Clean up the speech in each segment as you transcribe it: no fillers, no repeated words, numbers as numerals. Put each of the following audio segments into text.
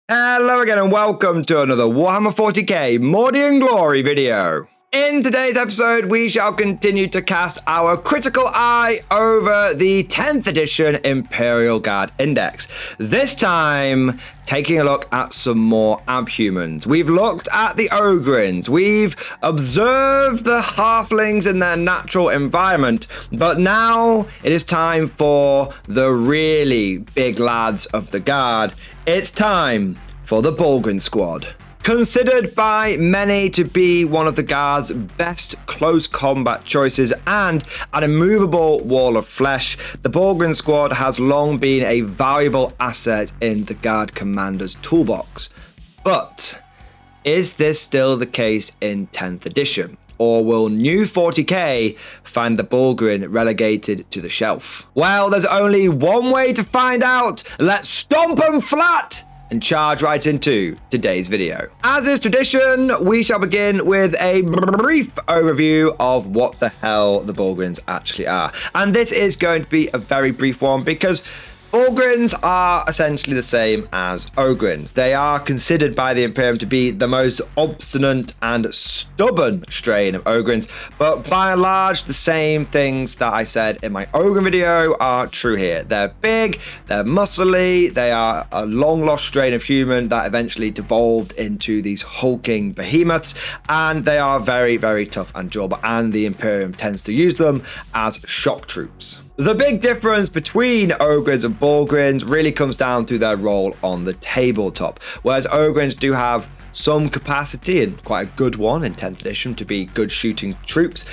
Hello again and welcome to another Warhammer 40k Mordian Glory video. In today's episode, we shall continue to cast our critical eye over the 10th edition Imperial Guard Index. This time, taking a look at some more abhumans. We've looked at the Bullgryns, we've observed the halflings in their natural environment, but now it is time for the really big lads of the Guard. It's time for the Bullgryns squad. Considered by many to be one of the Guard's best close combat choices and an immovable wall of flesh, the Bullgryns squad has long been a valuable asset in the Guard commander's toolbox. But is this still the case in 10th edition? Or will new 40k find the Bullgryn relegated to the shelf? Well, there's only one way to find out. Let's stomp them flat and charge right into today's video. As is tradition, we shall begin with a brief overview of what the hell the Bullgryns actually are. And this is going to be a very brief one because Bullgryns are essentially the same as Bullgryns. They are considered by the Imperium to be the most obstinate and stubborn strain of Bullgryns, but by and large, the same things that I said in my Bullgryn video are true here. They're big, they're muscly, they are a long-lost strain of human that eventually devolved into these hulking behemoths, and they are very, very tough and durable, and the Imperium tends to use them as shock troops. The big difference between Bullgryns and Bullgryns really comes down to their role on the tabletop. Whereas Bullgryns do have some capacity, and quite a good one in 10th edition, to be good shooting troops,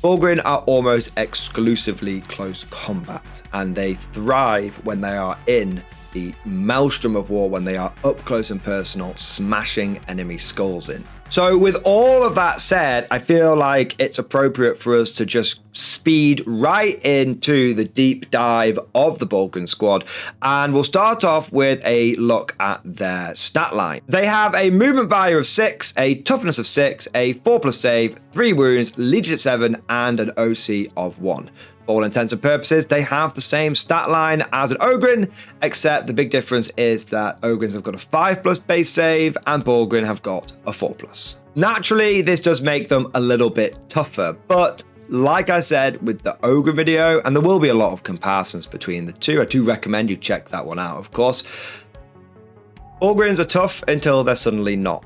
Bullgryns are almost exclusively close combat, and they thrive when they are in the maelstrom of war, when they are up close and personal, smashing enemy skulls in. So with all of that said, I feel like it's appropriate for us to just speed right into the deep dive of the Bullgryns squad, and we'll start off with a look at their stat line. They have a movement value of 6, a toughness of 6, a 4+ save, 3 wounds, leadership 7, and an OC of 1. For all intents and purposes, they have the same stat line as an Bullgryn, except the big difference is that Bullgryns have got a 5+ base save and Bullgryn have got a 4+. Naturally, this does make them a little bit tougher, but like I said with the Bullgryn video, and there will be a lot of comparisons between the two, I do recommend you check that one out, of course. Bullgryns are tough until they're suddenly not,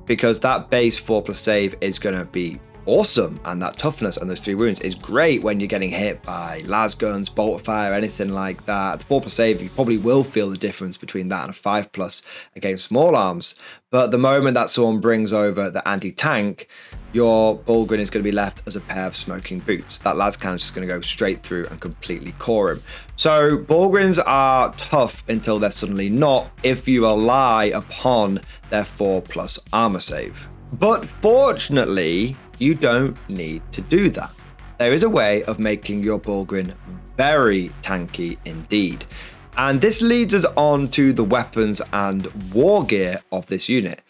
because that base 4+ save is going to be awesome, and that toughness and those 3 wounds is great when you're getting hit by las guns, bolt fire, anything like that. The 4+ save, you probably will feel the difference between that and a 5+ against small arms, but the moment that someone brings over the anti-tank, your Bullgryn is going to be left as a pair of smoking boots. That las cannon is just going to go straight through and completely core him. So Bullgryns are tough until they're suddenly not, if you rely upon their 4+ armor save. But fortunately, you don't need to do that. There is a way of making your Bullgryn very tanky indeed. And this leads us on to the weapons and war gear of this unit.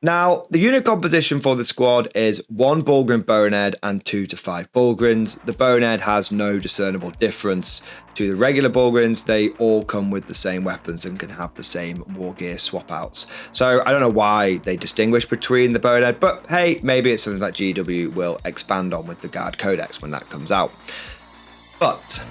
Now, the unit composition for the squad is 1 Bullgryn bonehead and 2 to 5 Bullgryns. The bonehead has no discernible difference to the regular Bullgryns. They all come with the same weapons and can have the same war gear swap outs. So I don't know why they distinguish between the bonehead, but hey, maybe it's something that GW will expand on with the Guard Codex when that comes out. But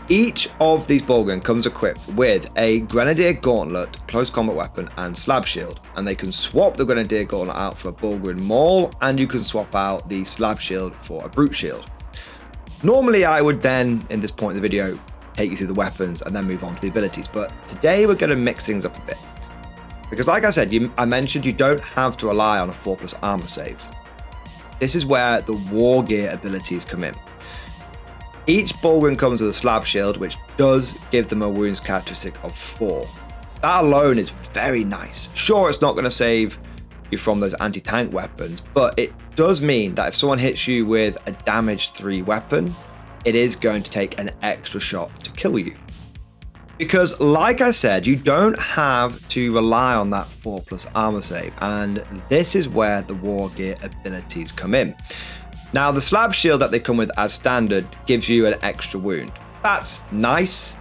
each of these Bullgryns comes equipped with a Grenadier Gauntlet, close combat weapon, and slab shield. And they can swap the Grenadier Gauntlet out for a Bullgryn Maul, and you can swap out the slab shield for a Brute Shield. Normally, I would then, in this point in the video, take you through the weapons and then move on to the abilities. But today, we're going to mix things up a bit. Because like I said, I mentioned you don't have to rely on a 4+ armor save. This is where the war gear abilities come in. Each Bullgryn comes with a slab shield, which does give them a wounds characteristic of 4. That alone is very nice. Sure, it's not going to save you from those anti-tank weapons, but it does mean that if someone hits you with a damage 3 weapon, it is going to take an extra shot to kill you. Because like I said, you don't have to rely on that 4+ armor save, and this is where the war gear abilities come in. Now, the slab shield that they come with as standard gives you an extra wound. That's nice.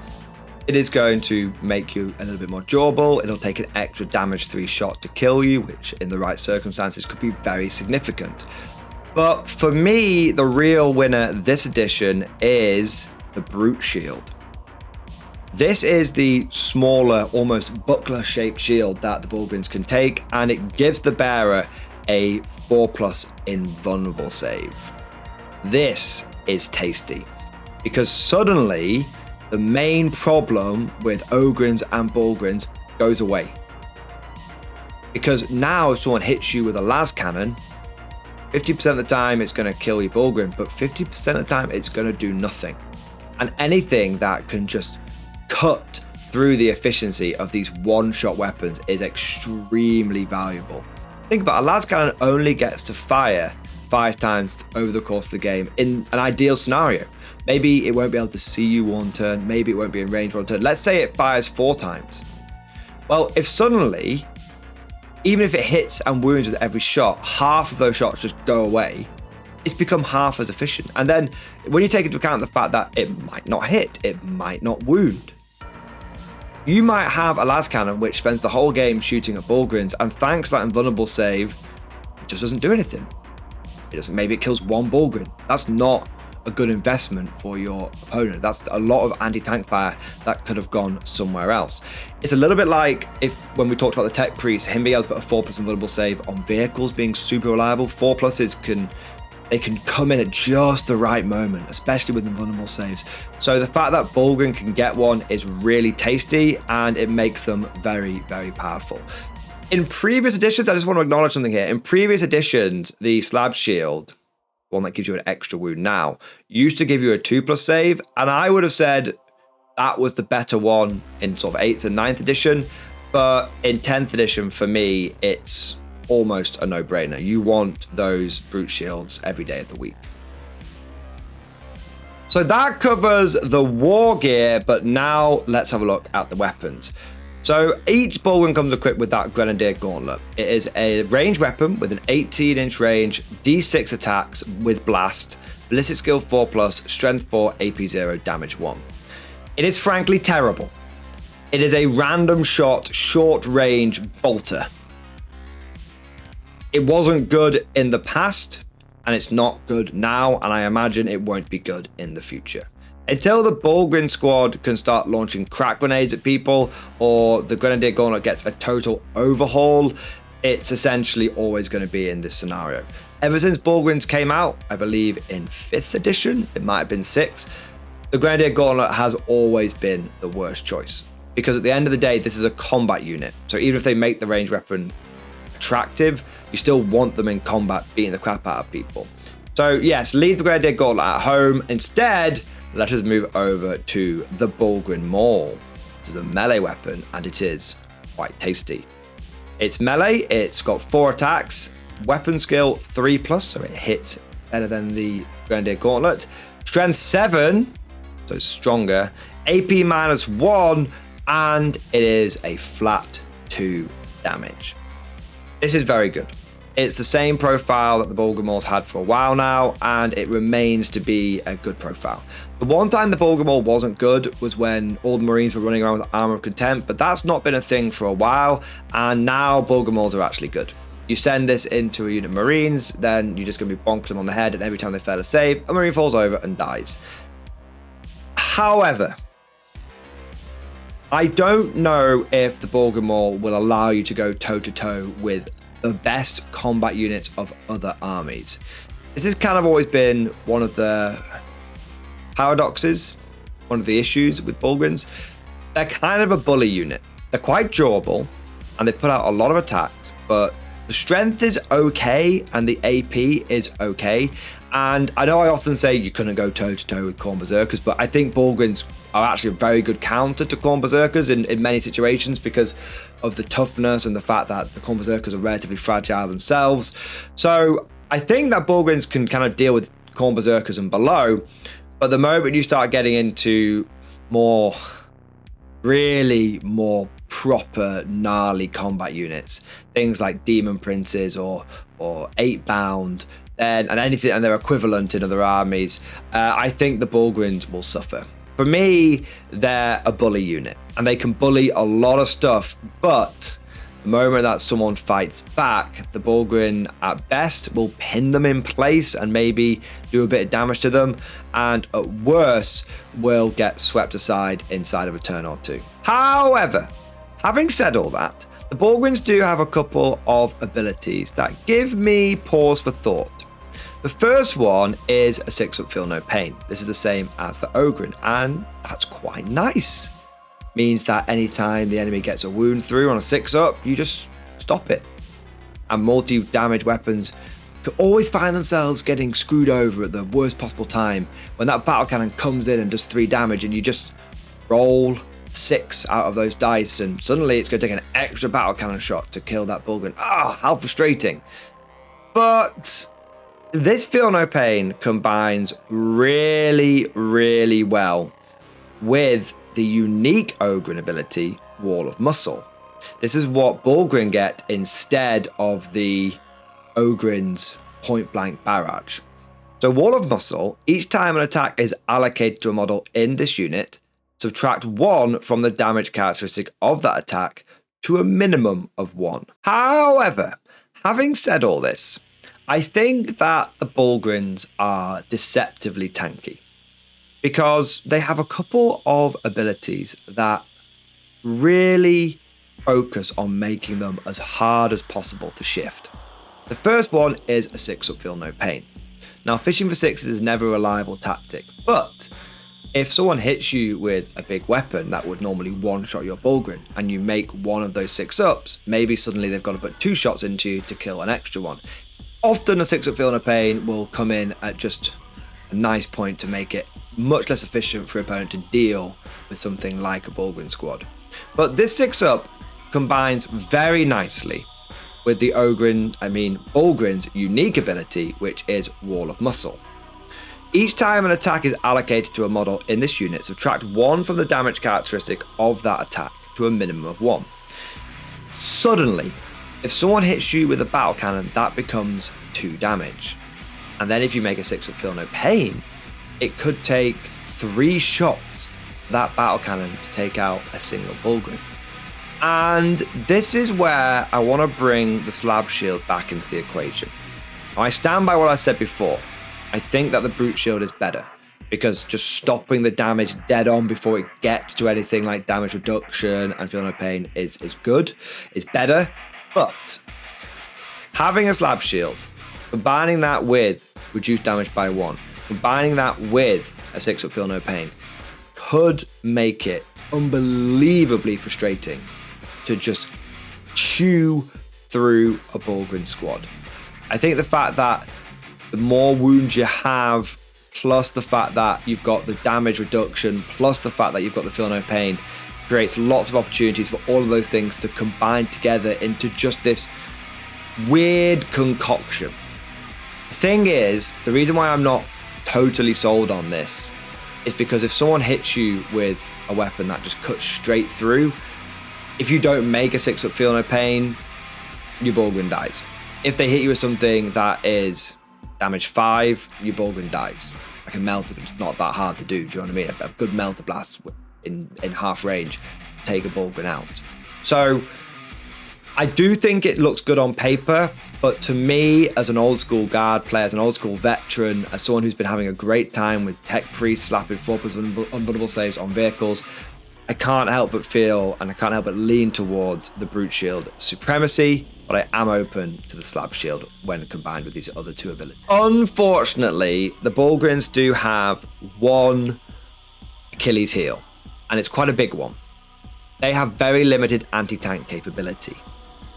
It is going to make you a little bit more durable. It'll take an extra damage 3 shot to kill you, which in the right circumstances could be very significant. But for me, the real winner this edition is the Brute Shield. This is the smaller, almost buckler-shaped shield that the Bullgryns can take, and it gives the bearer a 4+ invulnerable save. This is tasty, because suddenly the main problem with Ogryns and Bullgryns goes away. Because now if someone hits you with a las cannon, 50% of the time it's going to kill your Bullgryn, but 50% of the time it's going to do nothing. And anything that can just cut through the efficiency of these one-shot weapons is extremely valuable. Think about it, a las cannon only gets to fire 5 times over the course of the game in an ideal scenario. Maybe it won't be able to see you one turn, maybe it won't be in range one turn. Let's say it fires 4 times. Well, if suddenly, even if it hits and wounds with every shot, half of those shots just go away, it's become half as efficient. And then when you take into account the fact that it might not hit, it might not wound, you might have a las cannon which spends the whole game shooting at Bullgryns, and thanks to that invulnerable save, it just doesn't do anything. Maybe it kills 1 Bullgryn. That's not a good investment for your opponent. That's a lot of anti-tank fire that could have gone somewhere else. It's a little bit like when we talked about the Tech Priest, him being able to put a 4+ invulnerable save on vehicles being super reliable. 4+s can come in at just the right moment, especially with invulnerable saves. So the fact that Bullgryn can get one is really tasty, and it makes them very, very powerful. In previous editions, I just want to acknowledge something here. In previous editions, the Slab Shield, one that gives you an extra wound now, used to give you a 2+ save, and I would have said that was the better one in sort of 8th and 9th edition, but in 10th edition, for me, it's almost a no-brainer. You want those Brute Shields every day of the week. So that covers the war gear, but now let's have a look at the weapons. So each Bullgryn comes equipped with that Grenadier Gauntlet. It is a ranged weapon with an 18-inch range, D6 attacks with blast, ballistic skill 4+, strength 4, AP 0, damage 1. It is frankly terrible. It is a random shot, short range bolter. It wasn't good in the past, and it's not good now, and I imagine it won't be good in the future. Until the Bullgryn squad can start launching crack grenades at people, or the Grenadier Gauntlet gets a total overhaul, it's essentially always going to be in this scenario. Ever since Bullgryns came out, I believe in 5th edition, it might have been 6th, the Grenadier Gauntlet has always been the worst choice. Because at the end of the day, this is a combat unit. So even if they make the ranged weapon attractive, you still want them in combat beating the crap out of people. So yes, leave the Grenadier Gauntlet at home. Instead, let us move over to the Bullgryn Maul. This is a melee weapon, and it is quite tasty. It's melee, it's got 4 attacks, weapon skill 3+, so it hits better than the Grenadier Gauntlet. Strength 7, so it's stronger, AP -1, and it is a flat 2 damage. This is very good. It's the same profile that the Bullgryn Maul's had for a while now, and it remains to be a good profile. The one time the Bullgryn Maul wasn't good was when all the Marines were running around with Armor of Contempt, but that's not been a thing for a while, and now Bullgryn Mauls are actually good. You send this into a unit of Marines, then you're just going to be bonking them on the head, and every time they fail a save, a Marine falls over and dies. However, I don't know if the Bullgryn Maul will allow you to go toe-to-toe with the best combat units of other armies. This has kind of always been one of the paradoxes, one of the issues with Bullgryns. They're kind of a bully unit. They're quite durable, and they put out a lot of attacks, but the strength is okay, and the AP is okay. And I know I often say you couldn't go toe-to-toe with Khorne Berserkers, but I think Bullgryns are actually a very good counter to Khorne Berserkers in many situations because of the toughness and the fact that the Khorne Berserkers are relatively fragile themselves. So I think that Bullgryns can kind of deal with Khorne Berserkers and below, but the moment you start getting into really more proper gnarly combat units, things like Demon Princes or 8-bound, and anything and their equivalent in other armies, I think the Bullgryns will suffer. For me, they're a bully unit, and they can bully a lot of stuff, but the moment that someone fights back, the Bullgryn at best will pin them in place and maybe do a bit of damage to them, and at worst will get swept aside inside of a turn or two. However, having said all that, the Bullgryns do have a couple of abilities that give me pause for thought. The first one is a 6-up Feel No Pain. This is the same as the Ogryn, and that's quite nice. Means that anytime the enemy gets a wound through on a 6-up, you just stop it. And multi-damage weapons can always find themselves getting screwed over at the worst possible time when that battle cannon comes in and does 3 damage, and you just roll 6 out of those dice, and suddenly it's going to take an extra battle cannon shot to kill that Bullgryn. How frustrating. But this Feel No Pain combines really, really well with the unique Ogryn ability, Wall of Muscle. This is what Bullgryn get instead of the Ogryn's Point Blank Barrage. So Wall of Muscle, each time an attack is allocated to a model in this unit, subtract 1 from the damage characteristic of that attack to a minimum of 1. However, having said all this, I think that the Bullgryns are deceptively tanky because they have a couple of abilities that really focus on making them as hard as possible to shift. The first one is a 6-up Feel No Pain. Now, fishing for 6s is never a reliable tactic, but if someone hits you with a big weapon that would normally one-shot your Bullgryn and you make one of those 6-ups, maybe suddenly they've got to put 2 shots into you to kill an extra one. Often a 6-up Feel No Pain will come in at just a nice point to make it much less efficient for your opponent to deal with something like a Bullgryn squad. But this 6-up combines very nicely with the Bullgryn's unique ability, which is Wall of Muscle. Each time an attack is allocated to a model in this unit, subtract 1 from the damage characteristic of that attack to a minimum of 1. Suddenly, if someone hits you with a battle cannon, that becomes 2 damage. And then if you make a 6-up Feel No Pain, it could take 3 shots for that battle cannon to take out a single Bullgryn. And this is where I want to bring the slab shield back into the equation. Now, I stand by what I said before. I think that the brute shield is better because just stopping the damage dead on before it gets to anything like damage reduction and Feel No Pain is good, is better. But having a slab shield, combining that with reduced damage by 1, combining that with a 6-up Feel No Pain could make it unbelievably frustrating to just chew through a Bullgryn squad. I think the fact that the more wounds you have, plus the fact that you've got the damage reduction, plus the fact that you've got the Feel No Pain, creates lots of opportunities for all of those things to combine together into just this weird concoction. The thing is, the reason why I'm not totally sold on this is because if someone hits you with a weapon that just cuts straight through, if you don't make a 6-up Feel No Pain, your Bullgryn dies. If they hit you with something that is damage 5, your Bullgryn dies. Like a melter, it's not that hard to do you know what I mean? A good melter blast in half range, take a Bullgryn out. So I do think it looks good on paper, but to me, as an old school guard player, as an old school veteran, as someone who's been having a great time with tech priests slapping 4+ unvulnerable saves on vehicles, I can't help but feel and I can't help but lean towards the brute shield supremacy, but I am open to the slab shield when combined with these other 2 abilities. Unfortunately, the Bullgryns do have one Achilles heel, and it's quite a big one. They have very limited anti-tank capability.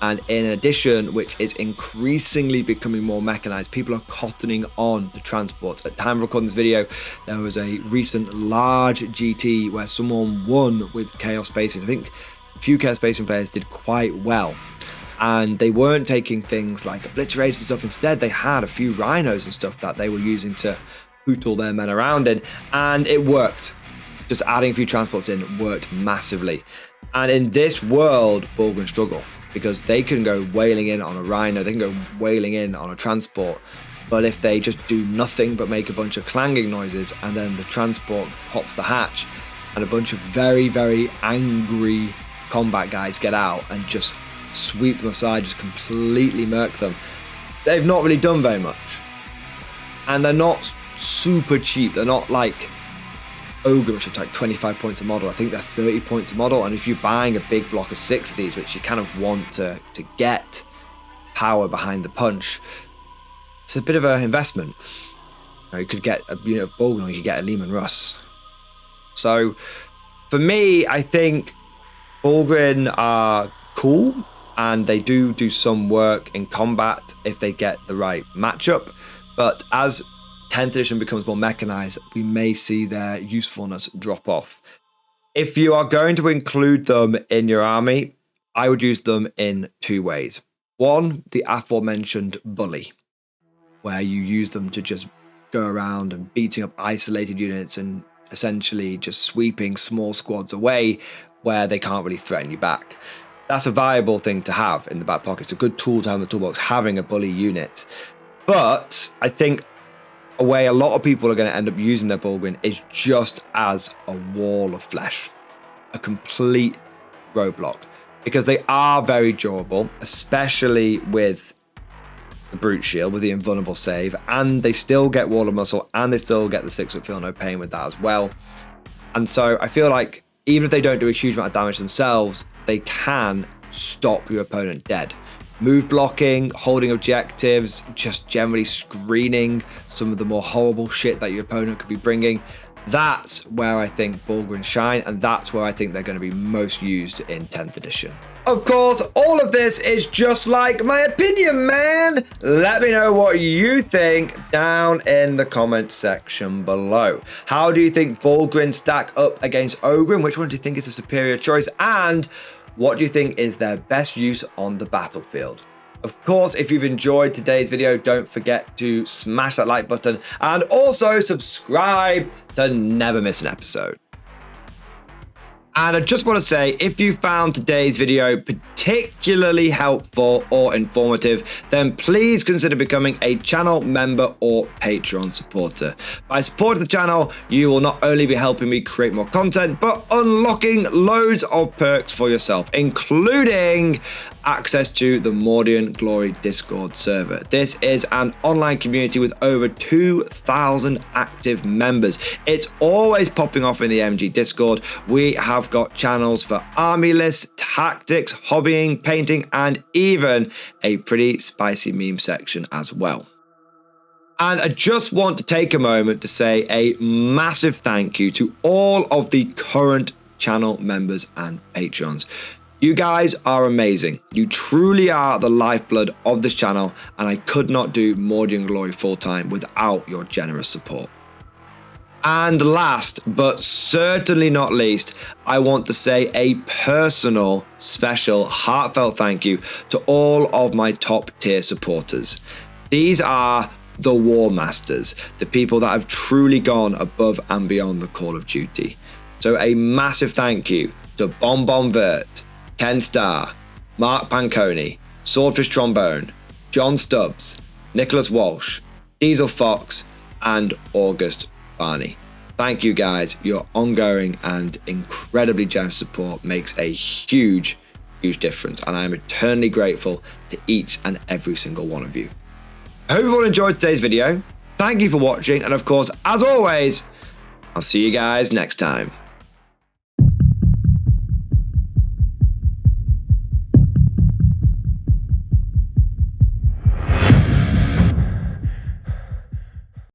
And in addition, which is increasingly becoming more mechanized, people are cottoning on to transports. At time of recording this video, there was a recent large GT where someone won with Chaos Space Marines. I think a few Chaos Space Marine players did quite well. And they weren't taking things like obliterators and stuff. Instead, they had a few rhinos and stuff that they were using to hootle their men around in. And it worked. Just adding a few transports in worked massively. And in this world, Bullgryns struggle, because they can go wailing in on a rhino, they can go wailing in on a transport, But if they just do nothing but make a bunch of clanging noises, and then the transport pops the hatch, and a bunch of very, very angry combat guys get out and just sweep them aside, just completely murk them, they've not really done very much. And they're not super cheap. They're not like Ogre, which are like 25 points a model. I think they're 30 points a model. And if you're buying a big block of 6 of these, which you kind of want to get power behind the punch, it's a bit of an investment. You could get a unit of Bullgryns, or you could get a Lehman Russ. So for me, I think Bullgryns are cool, and they do some work in combat if they get the right matchup. But as 10th edition becomes more mechanized, we may see their usefulness drop off. If you are going to include them in your army, I would use them in 2 ways. One, the aforementioned bully, where you use them to just go around and beating up isolated units and essentially just sweeping small squads away where they can't really threaten you back. That's a viable thing to have in the back pocket. It's a good tool to have in the toolbox, having a bully unit. But I think a way a lot of people are going to end up using their Bullgryns is just as a wall of flesh, a complete roadblock, because they are very durable, especially with the brute shield, with the invulnerable save, and they still get wall of muscle, and they still get the 6-foot feel no pain with that as well. And so I feel like even if they don't do a huge amount of damage themselves, they can stop your opponent dead. Move blocking, holding objectives, just generally screening some of the more horrible shit that your opponent could be bringing. That's where I think Bullgryns shine, and that's where I think they're going to be most used in 10th edition. Of course, all of this is just like my opinion, man. Let me know what you think down in the comment section below. How do you think Bullgryns stack up against Ogre? Which one do you think is a superior choice? And what do you think is their best use on the battlefield? Of course, if you've enjoyed today's video, don't forget to smash that like button and also subscribe to never miss an episode. And I just want to say, if you found today's video particularly helpful or informative, then please consider becoming a channel member or Patreon supporter. By supporting the channel, you will not only be helping me create more content, but unlocking loads of perks for yourself, including access to the Mordian Glory Discord server. This is an online community with over 2,000 active members. It's always popping off in the MG Discord. We have got channels for army lists, tactics, hobbying, painting, and even a pretty spicy meme section as well. And I just want to take a moment to say a massive thank you to all of the current channel members and patrons. You guys are amazing. You truly are the lifeblood of this channel, and I could not do Mordian Glory full time without your generous support. And last, but certainly not least, I want to say a personal, special, heartfelt thank you to all of my top tier supporters. These are the War Masters, the people that have truly gone above and beyond the call of duty. So a massive thank you to Bon Vert, Ken Starr, Mark Panconi, Swordfish Trombone, John Stubbs, Nicholas Walsh, Diesel Fox, and August Barney. Thank you guys. Your ongoing and incredibly generous support makes a huge difference, and I am eternally grateful to each and every single one of you. I hope you all enjoyed today's video. Thank you for watching, and of course, as always, I'll see you guys next time.